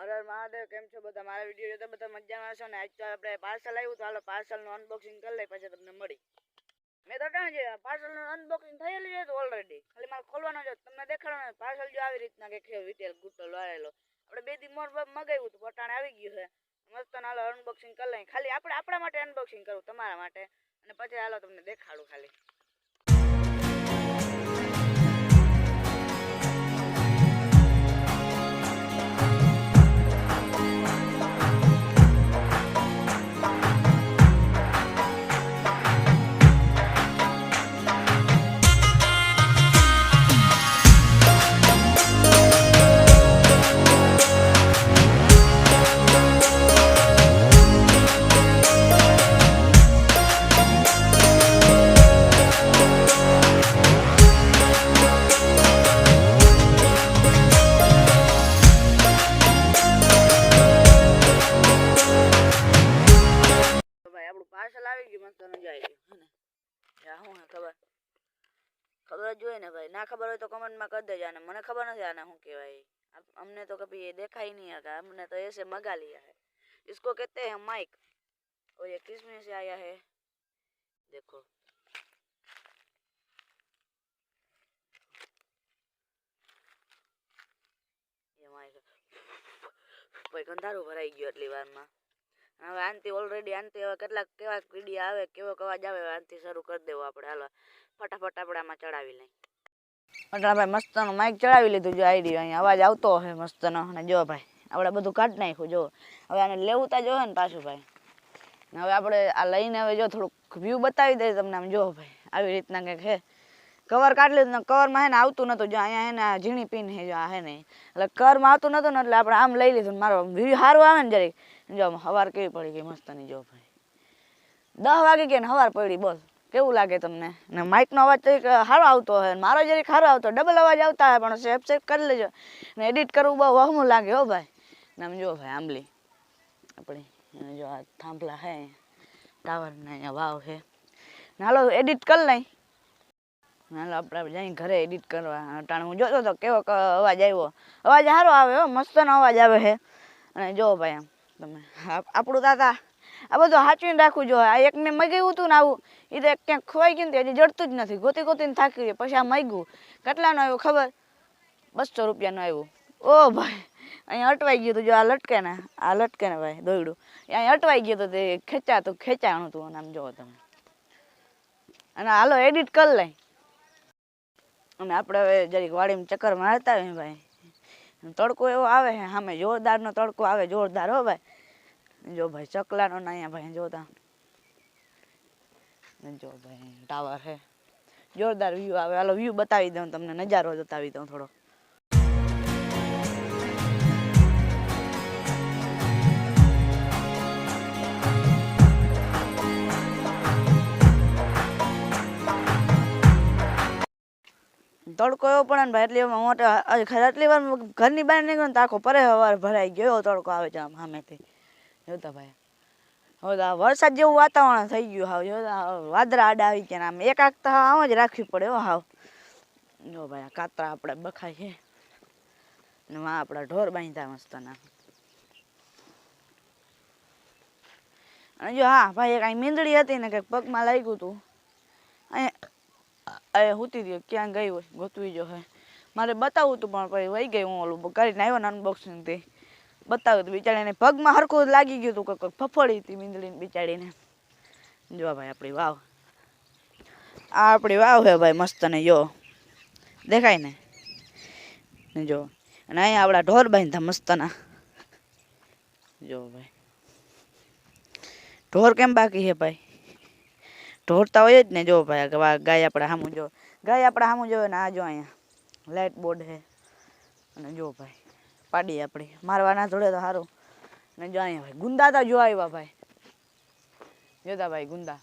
હર હર મહાદેવ, કેમ છો બધા? મારા વિડીયો જોતા બધા મજામાં હશો ને? આજ તો આપણે પાર્સલ આવ્યું તો હાલો પાર્સલનું અનબોક્સિંગ કરી લઈએ, પછી તમને મળી. મેં તો છે પાર્સલનું અનબોક્સિંગ થયેલું છે તો ઓલરેડી, ખાલી મારે ખોલવાનો છે. તમને દેખાડવાનો પાર્સલ જો આવી રીતના કે છે વિટેલ ગુટલ વાળેલો. આપણે 2 દી મોર મગાવ્યું હતું, પટાણે આવી ગયું છે મસ્ત. હાલો અનબોક્સિંગ કરી લઈએ, ખાલી આપણા માટે અનબોક્સિંગ કરું, તમારા માટે, અને પછી હાલો તમને દેખાડું ખાલી. પાર્સલ આવી ગયું મસ્ત મજા આવી ગયું હે ને. શું ખબર જ જોઈએ ને ભાઈ, ના ખબર હોય તો કમેન્ટમાં કરી દેજો. અને મને ખબર નથી આને શું કહેવાય, અમને તો કभी देखा ही नहीं है, हमने तो ऐसे मंगा लिया है. इसको कहते हैं माइक. और ये किस में से आया है देखो. ये माइक ભાઈ ગંધારું ભરાઈ ગયું એટલી વારમાં. હવે આનથી ઓલરેડી હવે કેટલાક કેવા વિડીયો આવે, કેવો અવાજ આવે, આનથી શરૂ કરી દેવો આપણે. હાલો ફટાફટ આપણે આમાં ચડાવી લઈએ. એટલે ભાઈ મસ્તનો માઇક ચડાવી લીધું. જો આઈડી અહીંયા અવાજ આવતો હશે મસ્તનો. અને જો ભાઈ આપણે બધું કાઢી નાખ્યું. જો હવે આને લેવું તા જોવે ને પાછું ભાઈ. હવે આપણે આ લઈને હવે જો થોડુંક વ્યૂ બતાવી દઈએ તમને. આમ જો ભાઈ આવી રીતના કંઈક છે. કવર કાઢી લીધું. કવરમાં હે ને આવતું નતું. જો અહીંયા હે ને આ ઝીણી પીન હે, જો આ હે ને એટલે કવરમાં આવતું નતું ને એટલે આપણે આમ લઈ લીધું. મારો વ્યૂ સારું આવે ને જરીક. જો હવાર કેવી પડી ગઈ મસ્તની. જો ભાઈ 10 વાગે કે ને હવાર પડી, બોલ કેવું લાગે તમને? ને માઇકનો અવાજ તો સારો આવતો હોય, મારો જરીક સારો આવતો, ડબલ અવાજ આવતા હોય, પણ સેફ કરી લેજો. ને એડિટ કરવું બહુ વહમું લાગે હો ભાઈ. ને આમ જો ભાઈ આંબલી આપણી, જો આ થાંભલા હે, ટાવર ને અહીંયા વાવ છે. હાલો એડિટ કરી લઈ. હાલો આપણે જઈ ઘરે એડિટ કરવા. અટાણે હું જોતો હતો કેવો અવાજ આવ્યો. અવાજ સારો આવે હો, મસ્તનો અવાજ આવે છે. અને જો ભાઈ આમ તમે આપણું તાતા આ બધું સાચવીને રાખવું જોઈએ. આ એક મેં મગાવ્યું હતું ને આવું, એ તો ક્યાંક ખોવાઈ ગયું ને હજી જડતું જ નથી. ગોતી ગોતીને થાકી ગયું. પછી આ મગ્યું. કેટલાનું આવ્યું ખબર? 200 રૂપિયાનું આવ્યું. ઓ ભાઈ અહીંયા અટવાઈ ગયું હતું. જો આ લટકે ને ભાઈ દોયડું અહીંયા અટવાઈ ગયું હતું. તે ખેંચાણું હતું. આમ જોવો તમે. અને હાલો એડિટ કરી લઈ. અને આપણે હવે જરીક વાડીમાં ચક્કર મારતા હોય ભાઈ. તડકો એવો આવે છે સામે, જોરદારનો તડકો આવે, જોરદાર હો ભાઈ. જો ભાઈ ચકલાનો ને અહીંયા ભાઈ જોતા જો ભાઈ ટાવર છે, જોરદાર વ્યૂ આવે. હાલો વ્યૂ બતાવી દઉં તમને, નજારો બતાવી દઉં થોડો. તડકો એવો પડે ને ભાઈ, એટલી મોટા એટલી વાર ઘરની બહાર નીકળે ને તો આખો પરે હવાર ભરાઈ ગયો. એવો તડકો આવે છે આમ સામેથી. જોતા ભાઈ હવે વરસાદ જેવું વાતાવરણ થઈ ગયું. હાવ જો વાદળા આડા આવી ગયા. આમ એક આંખ તો આમ જ રાખવી પડે હો હાવ. જો ભાઈ આ કાતરા આપણે બખાય છે ને માં આપણા ઢોર બાંધ્યા મસ્તના. અને જો હા ભાઈ કાંઈ મીંદડી હતી ને કંઈક પગમાં લાગ્યું હતું. અહીંયા હુતી હતી, ક્યાં ગઈ હોય ગોતવી જો હે. મારે બતાવવું હતું પણ પછી વહી ગઈ. હું ઓલું કરીને આવ્યો ને અનબોક્સિંગથી બતાવ્યું હતું. બિચારીને પગમાં હરખું લાગી ગયું હતું. કંઈક ફફડી હતી મીંદડીને બિચારીને. જો ભાઈ આપણી વાવ, આ આપણી વાવ છે ભાઈ મસ્ત ને. જો દેખાય ને જો. અને અહીંયા આપણા ઢોર બાંધ્યા મસ્તના. જો ભાઈ ઢોર કેમ બાકી છે ભાઈ? ઢોર તો હોય જ ને. જો ભાઈ ગાય આપણે સામું જો, ગાય આપણે સામું જોવે ને. આ જો અહીંયા લાઇટ બોર્ડ છે. અને જો ભાઈ પાડી આપણી મારવાના જોડે તો સારું. ને જો અહીંયા ભાઈ ગુંદા તો જો આવ્યા ભાઈ. જોતા ભાઈ ગુંદા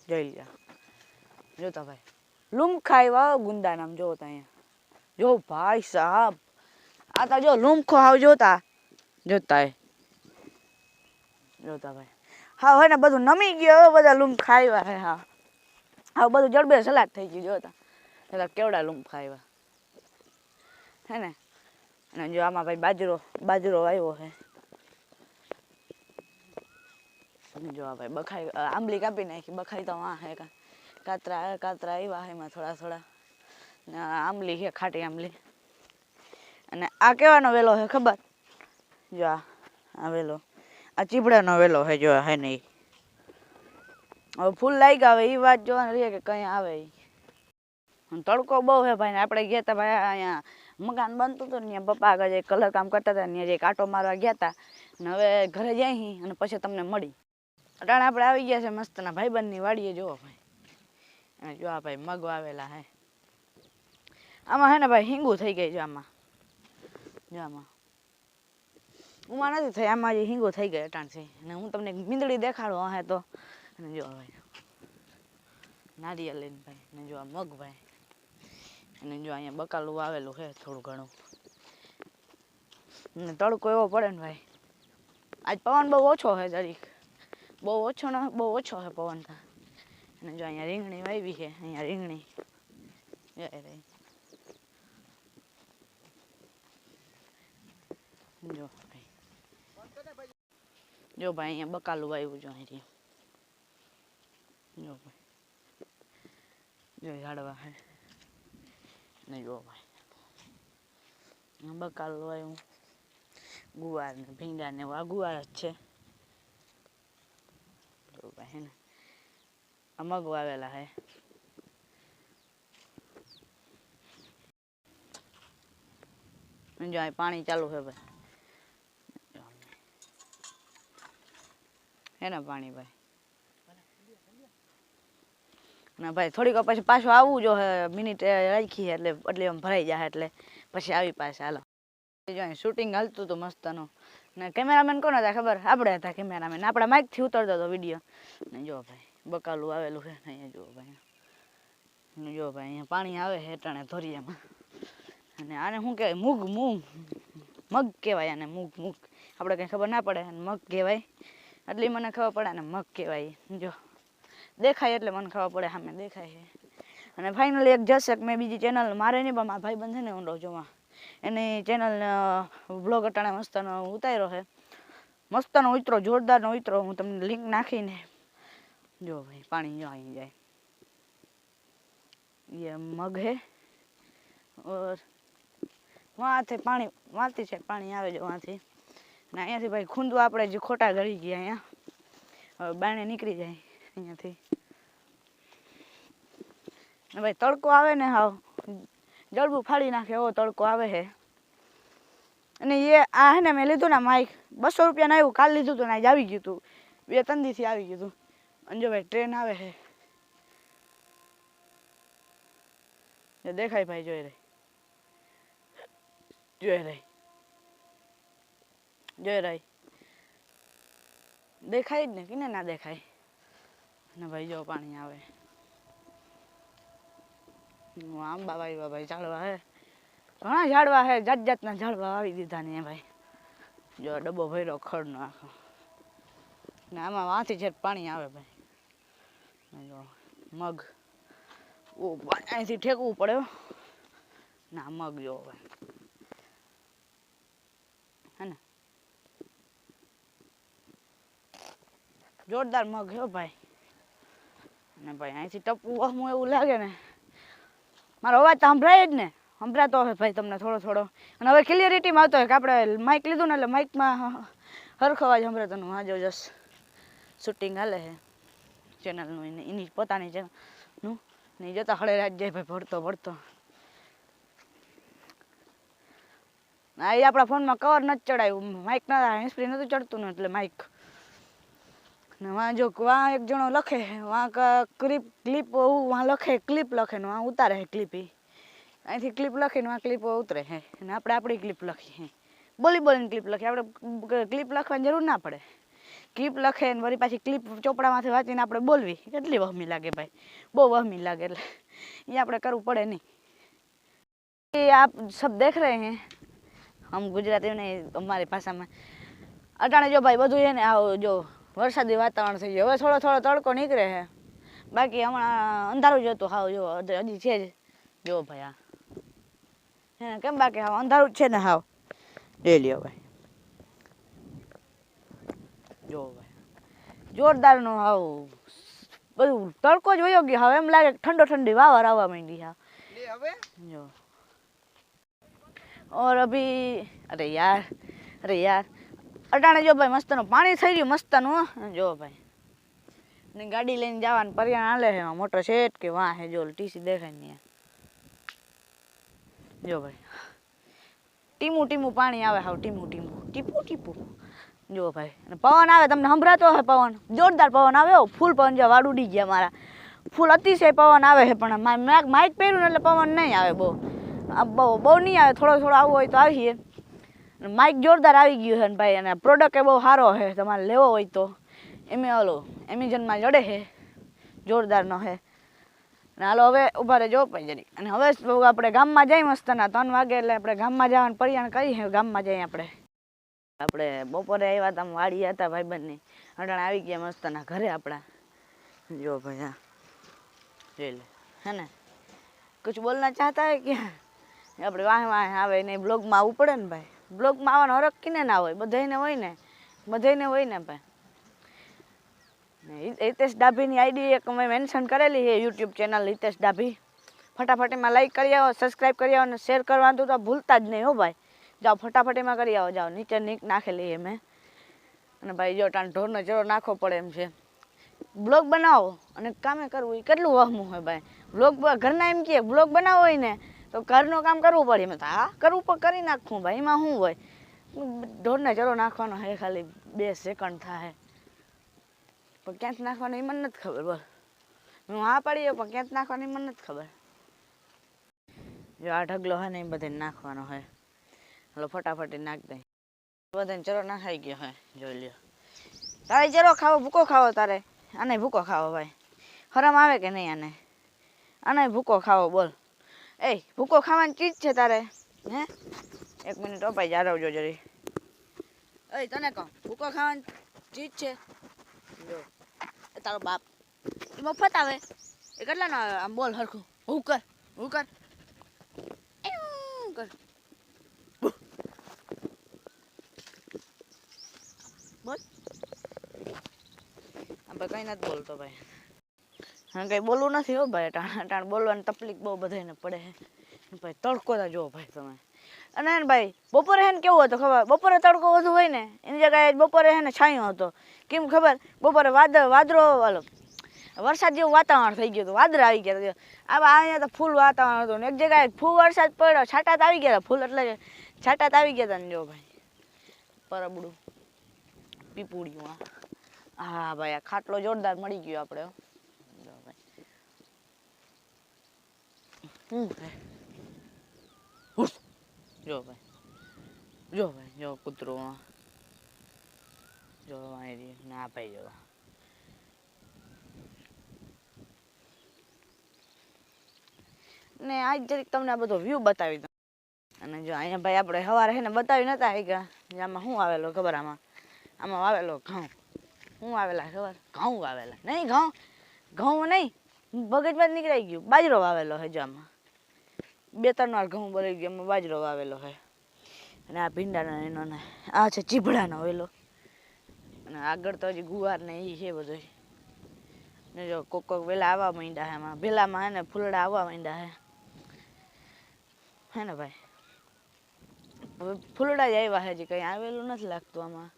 જોઈ લ્યા. જોતા ભાઈ લૂમખા આવ્યા ગુંદા નામ. જો અહીંયા જો ભાઈ સાહેબ, આ તો જો લૂમખો હાવ જોતા જોતા ભાઈ. હા હોય ને બધું નમી ગયો. બધા લૂમખા આવ્યા હે. હા બધું જડબે સલાડ થઈ ગયું. જોતા કેવડા લૂમખા આવ્યા હે ને. અને જો આમાં ભાઈ બાજરો આવ્યો છે. જો ભાઈ બખાઈ આંબલી કાપી નાખી, બખાઈ તો વાં હે કાતરા આવ્યા છે એમાં થોડા આંબલી છે, ખાટી આંબલી. અને આ કેવાનો વેલો છે ખબર? જો આ વેલો, આ ચીબડાનો વેલો છે. જો હે નહીં, હવે ફૂલ લાગ્યા આવે એ વાત જોવાની રહી કે કઈ આવે. તડકો બહુ છે ભાઈ ને. આપણે ગયા હતા ભાઈ અહીંયા મકાન બનતું હતું ને, પપ્પા આગળ જે કલર કામ કરતા હતા ને, જે કાંટો મારવા ગયા હતા ને હવે ઘરે જાય અને પછી તમને મળી. અટાણે આપણે આવી ગયા છે મસ્તના ભાઈબંધની વાડીએ. જોવો ભાઈ, અને જો આ ભાઈ મગ વાવેલા હે. આમાં હે ને ભાઈ હિંગુ થઈ ગઈ. જો આમાં ઉમાં નથી થઈ, આમાં જે હિંગુ થઈ ગઈ અટાણથી. અને હું તમને મીંદડી દેખાડું હે તો. અને જો ભાઈ નારિયેળ લઈને ભાઈ, ને જો આ મગ ભાઈ, અને જો અહીંયા બકાલું વાવેલું છે થોડું ઘણું. ને તડકો એવો પડે ને ભાઈ, આજ પવન બહુ ઓછો છે, જરીક બહુ ઓછો છે પવન. અને જો અહીંયા રીંગણી વાવી છે, અહીંયા રીંગણી જો ભાઈ અહીંયા બકાલું વાવ્યું. જો અહીં જો ભાઈ, જો ઝાડવા છે. ને જો ભાઈ બકાલું વાવ્યું, ગુવાર ને ભીંડા ને આ ગુવાર જ છે. જો ભાઈ હે ને આ મગ વાવેલા હે. જો પાણી ચાલુ છે ભાઈ, હે ને પાણી ભાઈ. ના ભાઈ થોડીક પછી પાછું આવવું જો મિનિટ રાખી એટલે આમ ભરાઈ જાય એટલે પછી આવી પાછા. હાલો જો અહીં શૂટિંગ હાલતું હતું મસ્તનું. ને કેમેરામેન કોણ હતા ખબર? આપણે હતા કેમેરામેન. આપણા માઇકથી ઉતરતો હતો વિડીયો. ને જો ભાઈ બકાલું આવેલું છે અહીંયા. જો ભાઈ, જો ભાઈ અહીંયા પાણી આવે છે અટાણે ધોરિયામાં. અને આને શું કહેવાય? મગ કહેવાય આને. મૂગ આપણે કંઈ ખબર ના પડે, મગ કહેવાય. એટલી મને ખબર પડે ને મગ કહેવાય. જો દેખાય એટલે મને ખબર પડે, સામે દેખાય છે. અને ફાઇનલી એક જશક મેં બીજી ચેનલ મારે નહીં, પણ મારા ભાઈબંધ છે ને ઊંડો જોવા, એની ચેનલ વ્લોગ અટાણે મસ્તનો ઉતાર્યો છે. મસ્તનો ઉતરો, જોરદારનો ઉતરો. હું તમને લિંક નાખીને જો ભાઈ પાણી જો અહીં જાય. ये मग है और वहाँથી પાણી વાંથી છે પાણી આવે છે વहाँથી. ને અહીંયાથી ભાઈ ખૂંદવા આપણે જે ખોટા ગળી ગયા અહીંયા, હવે બાણે નીકળી જાય અહીંયાથી. ને ભાઈ તડકો આવે ને હાવ જડબું ફાડી નાખે એવો તડકો આવે છે. અને એ આ હે ને મેં લીધું ને માઇક 200 રૂપિયાનું આવ્યું. કાલ લીધું હતું ને આજ આવી ગયું હતું. 2-3 દીથી આવી ગયું હતું. અને જો ભાઈ ટ્રેન આવે છે, દેખાય ભાઈ, જોઈ રહી દેખાય જ ને, કેને ના દેખાય. ને ભાઈ જો પાણી આવે. આંબા વાવ્યા ભાઈ, ઝાડવા હે, ઘણા ઝાડવા હે, જાતના ઝાડવા વાવી દીધા ને ભાઈ. જો ડબ્બો ભર્યો ખડનો આખો. ને આમાં વાંથી છે પાણી આવે ભાઈ. જો મગ અહીંથી ઠેકવું પડે ના. મગ જો ભાઈ હે ને, જોરદાર મગ હે ભાઈ. ને ભાઈ અહીંથી ટપવું હમું એવું લાગે ને. મારો અવાજ તો સંભળાય જ ને, સંભળાતો હોય ભાઈ તમને થોડો. અને હવે ક્લિયરિટીમાં આવતો હોય કે આપણે માઇક લીધું ને એટલે માઇકમાં હરખો અવાજ સંભળાતો. હા જો જસ શૂટિંગ હાલે છે ચેનલનું, એની પોતાની ચેનલનું. નહીં જતા હળે રાજ જાય ભાઈ, ભરતો. હા એ આપણા ફોનમાં કવર નથી ચડાવ્યું, માઇક ના હેન્ડસ્પ્રી નહોતું ચડતું ને એટલે માઇક. ને વાં જો વાં એક જણો લખે, વાં ક્લિપ વાં લખે, ક્લિપ લખે ને વાં ઉતારે ક્લિપ. અહીંથી ક્લિપ લખીને વાં ક્લિપ ઉતરે હે. અને આપણે આપણી ક્લિપ લખી હે, બોલીને ક્લિપ લખીએ. આપણે ક્લિપ લખવાની જરૂર ના પડે. ક્લિપ લખે ને વળી પાછી ક્લિપ ચોપડામાંથી વાંચીને આપણે બોલવી, કેટલી વહમી લાગે ભાઈ, બહુ વહમી લાગે. એટલે એ આપણે કરવું પડે નહીં. ये आप सब देख रहे हैं, हम गुजराती नहीं, हमारी भाषाમાં અટાણે જો ભાઈ બધું છે ને જો વરસાદી વાતાવરણ થઈ ગયું. હવે થોડો તડકો નીકળે છે, બાકી હમણાં અંધારું જ હતું હાવ. જો હજી છે જ જો ભાઈ આ હે કેમ, બાકી હાવ અંધારું જ છે ને હાવ. લઈ લ્યો ભાઈ, જો ભાઈ જોરદારનો હાવ બધું તડકો જ વયો ગયો. હવે એમ લાગે ઠંડો ઠંડી વાવર આવવા માંડી. હા હવે જો और अभी अरे यार अटाणे जो भाई मस्त पानी થઈ રહ્યું મસ્તનું. જો ભાઈ ને ગાડી લઈને જવાનું પરિયાણ હાલે છે મોટો શેઠ કે વાહ હે જો ટીસી દેખાય ને. જો ભાઈ ટીમું ટીમું પાણી આવે હાવ ટીમું ટીપું. જો ભાઈ અને પવન આવે તમને સંભળાતો હે પવન, જોરદાર પવન આવે. ફૂલ પવન જે વાડ ઉડી ગયા મારા, ફૂલ અતિશય પવન આવે છે. પણ માઇક પહેર્યું ને એટલે પવન નહીં આવે બહુ નહીં આવે, થોડો આવવો હોય તો આવીએ. માઇક જોરદાર આવી ગયું છે ને ભાઈ, અને પ્રોડક્ટ એ બહુ સારો છે, તમારે લેવો હોય તો એમેઝોનમાં જડે છે, જોરદારનો છે. અને હાલો હવે ઊભા રહેજો ભાઈ જરી. અને હવે આપણે ગામમાં જઈ મસ્તના 3 વાગે એટલે આપણે ગામમાં જવાનું પરિયાણ કરીએ. ગામમાં જઈએ આપણે બપોરે આવ્યા હતા, વાડી હતા ભાઈબંધની, અટાણે આવી ગયા મસ્તના ઘરે આપણા. જો ભાઈ હા જોઈ લે હે ને, કુછ બોલના ચાહતા હે ક્યાં? આપણે વાહ આવે ને બ્લોગમાં આવવું પડે ને ભાઈ. બ્લોગમાં આવવાનો હરક કિને ના હોય, બધાને હોય ને ભાઈ. હિતેશ ડાભીની આઈડી એક મેં મેન્શન કરેલી છે, યુટ્યુબ ચેનલ હિતેશ ડાભી. ફટાફટ એમાં લાઈક કરી આવો, સબસ્ક્રાઈબ કરી આવો અને શેર કરવાનું તો ભૂલતા જ નહીં હો ભાઈ. જાઓ ફટાફટ એમાં કરી આવો, જાઓ નીચે નીક નાખેલી છે મેં. અને ભાઈ જો ટાણ ઢોરનો ચરો નાખવો પડે એમ છે. બ્લોગ બનાવો અને કામે કરવું એ કેટલું વહમું હોય ભાઈ. બ્લોગ ઘરના એમ કહે બ્લોગ બનાવવો હોય ને તો ઘરનું કામ કરવું પડે. એમ હા કરવું પણ કરી નાખવું ભાઈ, એમાં શું હોય. ઢોરને ચરો નાખવાનો હે, ખાલી 2 સેકન્ડ થાય પણ ક્યાંક નાખવાનું એ મને નથી ખબર. બોલ હું હા પાડી પણ ક્યાંક નાખવાની મને નથી ખબર. જો આ ઢગલો હોય ને એ બધે નાખવાનો હોય. હાલો ફટાફટ નાખ દઈ. બધાને ચરો નાખાઈ ગયો હોય, જોઈ લ્યો. તારે ચરો ખાવો, ભૂકો ખાવો તારે? આને ભૂકો ખાવો ભાઈ, હરમ આવે કે નહીં આને ભૂકો ખાવો. બોલ એ ભૂકો ખાવાની ચીજ છે તારે હે? 1 મિનિટ અપાઈ જાળવજો જરી. એ તને કહું ભૂકો ખાવાની ચીજ છે? જો એ તારો બાપ એ મફત આવે એ કેટલાનો આવે? આમ બોલ હરખું હું કર બોલ. આપણે કઈ નથી બોલતો ભાઈ, હા કઈ બોલવું નથી હો ભાઈ. ટાણ બોલવાની તકલીફ બહુ બધાને પડે છે ભાઈ. તડકો તા જો ભાઈ તમે. અને ભાઈ બપોરે હે ને કેવું હતું ખબર? બપોરે તડકો વધુ હોય ને એની જગ્યાએ બપોરે હે ને છાંયો હતો. કેમ ખબર? બપોરે વાદળો વરસાદ જેવું વાતાવરણ થઈ ગયું હતું, વાદળા આવી ગયા હતા. અહીંયા તો ફૂલ વાતાવરણ હતું ને એક જગ્યાએ ફૂલ વરસાદ પડ્યો, છાંટા આવી ગયા હતા. ફૂલ એટલે છાંટા આવી ગયા હતા ને. જો ભાઈ પરબડું પીપુડિયું. હા ભાઈ આ ખાટલો જોરદાર મળી ગયો આપણે. જો ભાઈ જો કૂતરો જો ના ભાઈ જો. ને આજ જરીક તમને આ બધો વ્યૂ બતાવી દઉં. અને જો અહીંયા ભાઈ આપણે સવારે હે ને બતાવી નતા આમાં શું આવેલો ખબર? આમાં વાવેલો ઘઉં. શું વાવેલા ખબર? ઘઉં વાવેલા નહીં, ઘઉં નહીં મગજમાં નીકળાઈ ગયું. બાજરો વાવેલો હે જો આમાં 2-3 વાર ઘઉં બળી ગયું, એમાં બાજરો વાવેલો છે. અને આ ભીંડાનો એનો ને આ છે ચીભડાનો વેલો. અને આગળ તો હજી ગુવાર ને એ છે બધું. ને જો કોક વેલા આવવા માંડ્યા હે, એમાં ભેલામાં હે ને ફૂલડા આવવા માંડ્યા હે ને ભાઈ. ફૂલડા જ આવ્યા હે, હજી કઈ આવેલું નથી લાગતું આમાં.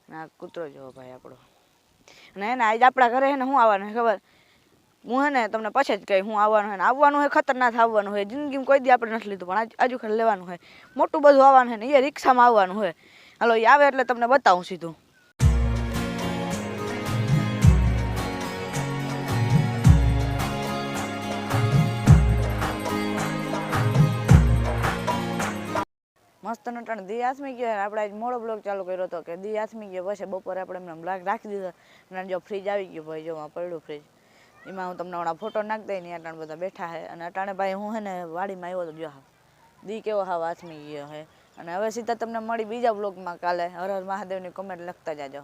ના કૂતરો જો ભાઈ આપણો. અને હે ને આજ આપણા ઘરે હે ને શું આવવાનું ખબર? હું હે ને તમને પછી જ કહી હું આવવાનું હે ખતરનાક આવવાનું હોય. જિંદગીમાં કોઈ દી આપણે નથી લીધું પણ આજુ ખાલી લેવાનું હોય. મોટું બધું આવવાનું હે ને એ રિક્ષામાં આવવાનું હોય. હાલો એ આવે એટલે તમને બતાવું સીધું. મસ્ત નટાણ દી આથમી ગયો. આપણે આજ મોડો બ્લોગ ચાલુ કર્યો હતો કે દી આથમી ગયો પછી બપોરે આપણે એમને રાખી દીધો. અને જો ફ્રીજ આવી ગયું ભાઈ, જો પડ્યું ફ્રીજ. એમાં હું તમને હમણાં ફોટો નાખી દઈ ને અટાણે બધા બેઠા છે. અને અટાણે ભાઈ હું હે ને વાડીમાં આવ્યો હતો. જો દી કેવો હાવ આથમી ગયો છે. અને હવે સીધા તમને મળી બીજા બ્લોગમાં કાલે. હર હર મહાદેવની કોમેન્ટ લખતા જાજો.